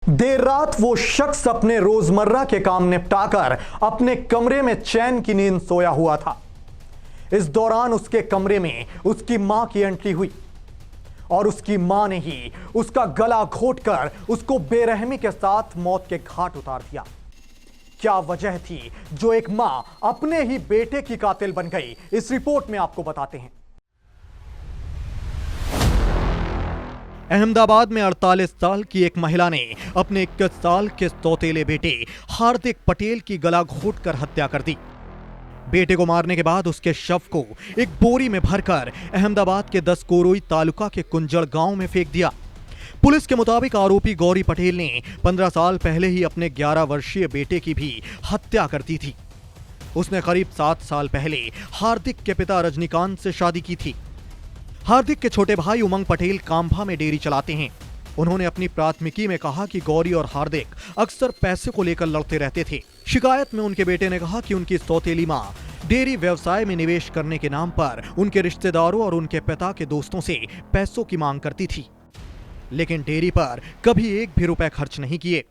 देर रात वो शख्स अपने रोजमर्रा के काम निपटाकर अपने कमरे में चैन की नींद सोया हुआ था। इस दौरान उसके कमरे में उसकी मां की एंट्री हुई और उसकी मां ने ही उसका गला घोंटकर उसको बेरहमी के साथ मौत के घाट उतार दिया। क्या वजह थी जो एक मां अपने ही बेटे की कातिल बन गई, इस रिपोर्ट में आपको बताते हैं। अहमदाबाद में 48 साल की एक महिला ने अपने 21 साल के सौतेले बेटे हार्दिक पटेल की गला घोंटकर हत्या कर दी। बेटे को मारने के बाद उसके शव को एक बोरी में भरकर अहमदाबाद के 10 कोरोई तालुका के कुंजड़ गांव में फेंक दिया। पुलिस के मुताबिक आरोपी गौरी पटेल ने 15 साल पहले ही अपने 11 वर्षीय बेटे की भी हत्या कर दी थी। उसने करीब 7 साल पहले हार्दिक के पिता रजनीकांत से शादी की थी। हार्दिक के छोटे भाई उमंग पटेल कांभा में डेयरी चलाते हैं। उन्होंने अपनी प्राथमिकी में कहा कि गौरी और हार्दिक अक्सर पैसे को लेकर लड़ते रहते थे। शिकायत में उनके बेटे ने कहा कि उनकी सौतेली मां डेयरी व्यवसाय में निवेश करने के नाम पर उनके रिश्तेदारों और उनके पिता के दोस्तों से पैसों की मांग करती थी, लेकिन डेयरी पर कभी एक भी रुपए खर्च नहीं किए।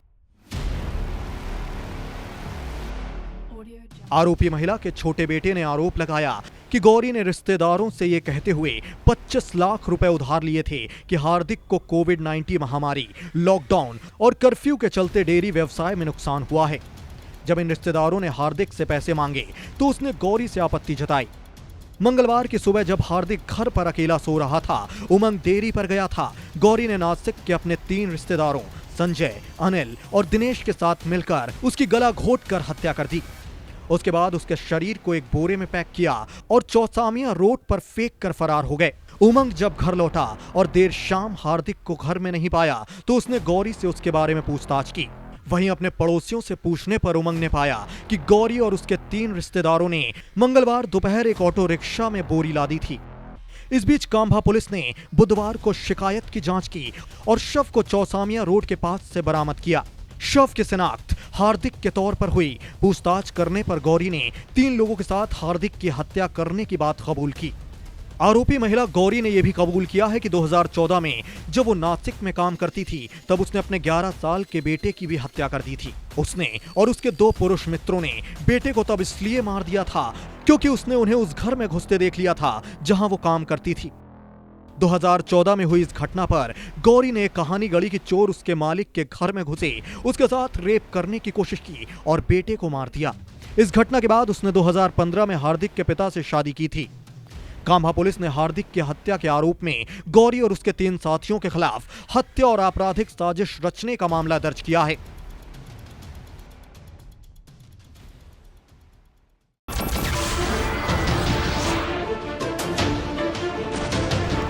आरोपी महिला के छोटे बेटे ने आरोप लगाया कि गौरी ने रिश्तेदारों से ये कहते हुए 25 लाख रुपए उधार लिए थे कि हार्दिक को कोविड-19 महामारी, लॉकडाउन और कर्फ्यू के चलते डेयरी व्यवसाय में नुकसान हुआ है। जब इन रिश्तेदारों ने हार्दिक से पैसे मांगे तो उसने गौरी से आपत्ति जताई। मंगलवार की सुबह जब हार्दिक घर पर अकेला सो रहा था, उमंग डेयरी पर गया था। गौरी ने नासिक के अपने 3 रिश्तेदारों संजय, अनिल और दिनेश के साथ मिलकर उसकी गला घोंटकर हत्या कर दी। उसके बाद उसके शरीर को एक बोरे में पैक किया और चौसामिया रोड पर फेंक कर फरार हो गए। उमंग जब घर लौटा और देर शाम हार्दिक को घर में नहीं पाया तो उसने गौरी से उसके बारे में पूछताछ की। वहीं अपने पड़ोसियों से पूछने पर उमंग ने पाया कि गौरी और उसके 3 रिश्तेदारों ने मंगलवार दोपहर एक ऑटो रिक्शा में बोरी लादी थी। इस बीच कांभा पुलिस ने बुधवार को शिकायत की जांच की और शव को चौसामिया रोड के पास से बरामद किया। शव की शिनाख्त हार्दिक के तौर पर हुई। पूछताछ करने पर गौरी ने 3 लोगों के साथ हार्दिक की हत्या करने की बात कबूल की। आरोपी महिला गौरी ने यह भी कबूल किया है कि 2014 में जब वो नासिक में काम करती थी तब उसने अपने 11 साल के बेटे की भी हत्या कर दी थी। उसने और उसके 2 पुरुष मित्रों ने बेटे को तब इसलिए मार दिया था क्योंकि उसने उन्हें उस घर में घुसते देख लिया था जहां वो काम करती थी। 2014 में हुई इस घटना पर गौरी ने कहानी गढ़ी कि चोर उसके मालिक के घर में घुसे, उसके साथ रेप करने की कोशिश की और बेटे को मार दिया। इस घटना के बाद उसने 2015 में हार्दिक के पिता से शादी की थी। कांभा पुलिस ने हार्दिक की हत्या के आरोप में गौरी और उसके 3 साथियों के खिलाफ हत्या और आपराधिक साजिश रचने का मामला दर्ज किया है।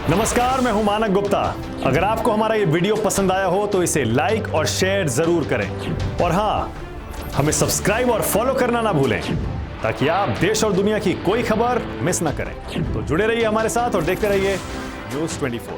नमस्कार, मैं हूं मानक गुप्ता। अगर आपको हमारा ये वीडियो पसंद आया हो तो इसे लाइक और शेयर जरूर करें और हाँ, हमें सब्सक्राइब और फॉलो करना ना भूलें ताकि आप देश और दुनिया की कोई खबर मिस ना करें। तो जुड़े रहिए हमारे साथ और देखते रहिए न्यूज़ 24।